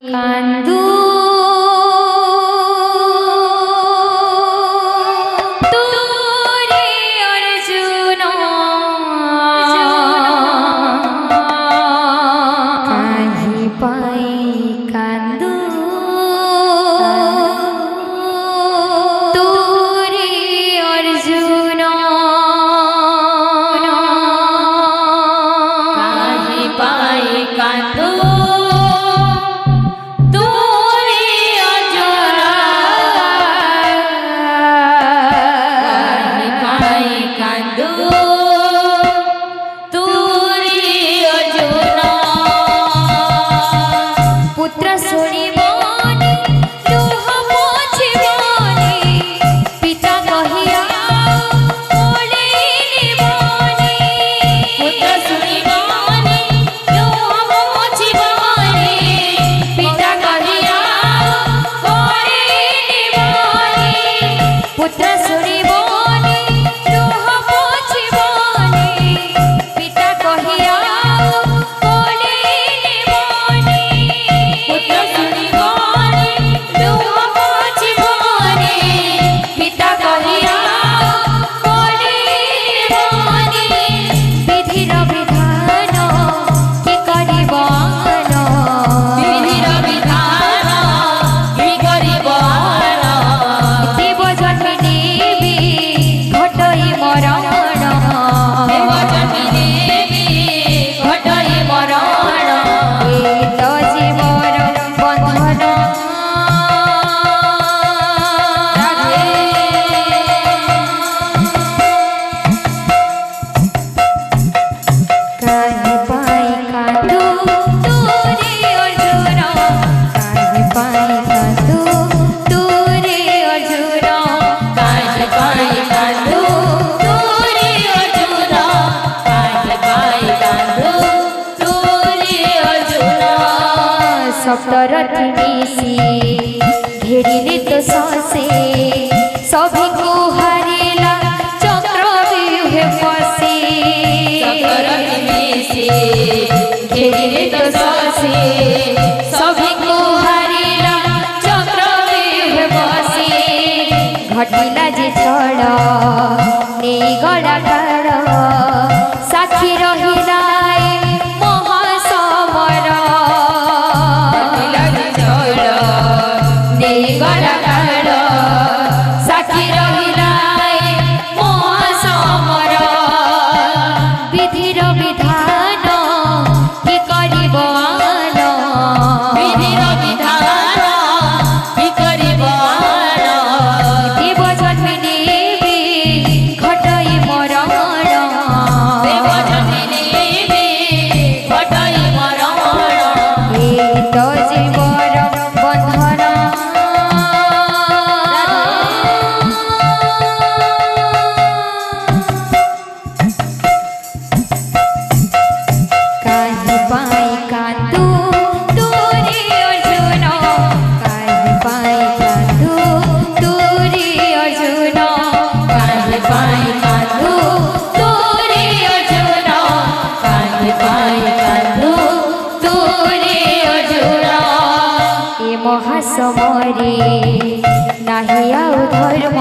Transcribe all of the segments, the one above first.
কান্দু তোরে অর্জুন কাহি পাই কান্দু তোরে অর্জুন কাহি পাই কান্দু सप्तरथी मिसी घेरिले तो ससे सभी को हरेला चक्रव्यूहे फसे सप्तरथी मिसी घेरिले तो ससे सभी को हरेला चक्रव्यूहे फसे घटिला जे छड़ ने गड़ा काड़ साक्षी रहिला महासमरे नाही आउ धर्म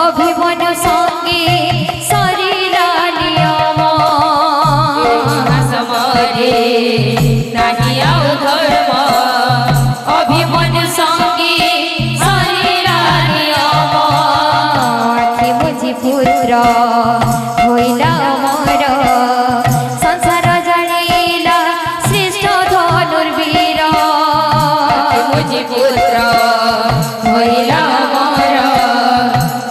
अभिमन्यु संगे सरिला नियम महासमरे नाही आउ धर्म अभिमन्यु संगे सरिला नियम आखि बुझी पुत्र होइला अमर संसार जानिला श्रेष्ठ धनुर्वीर पुत्र होइला अमर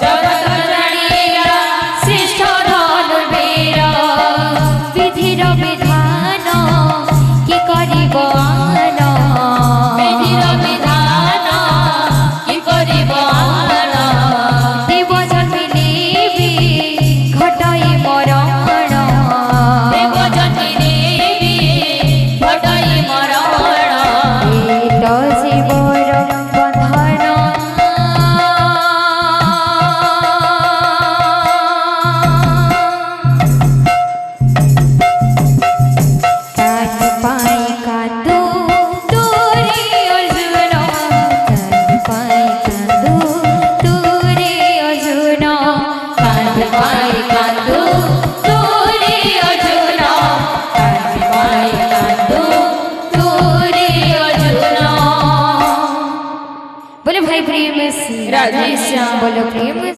जगत जानिला श्रेष्ठ धनुर्वीर विधिर विधान कि करिब प्रेम से राधे श्याम। बोलो प्रेम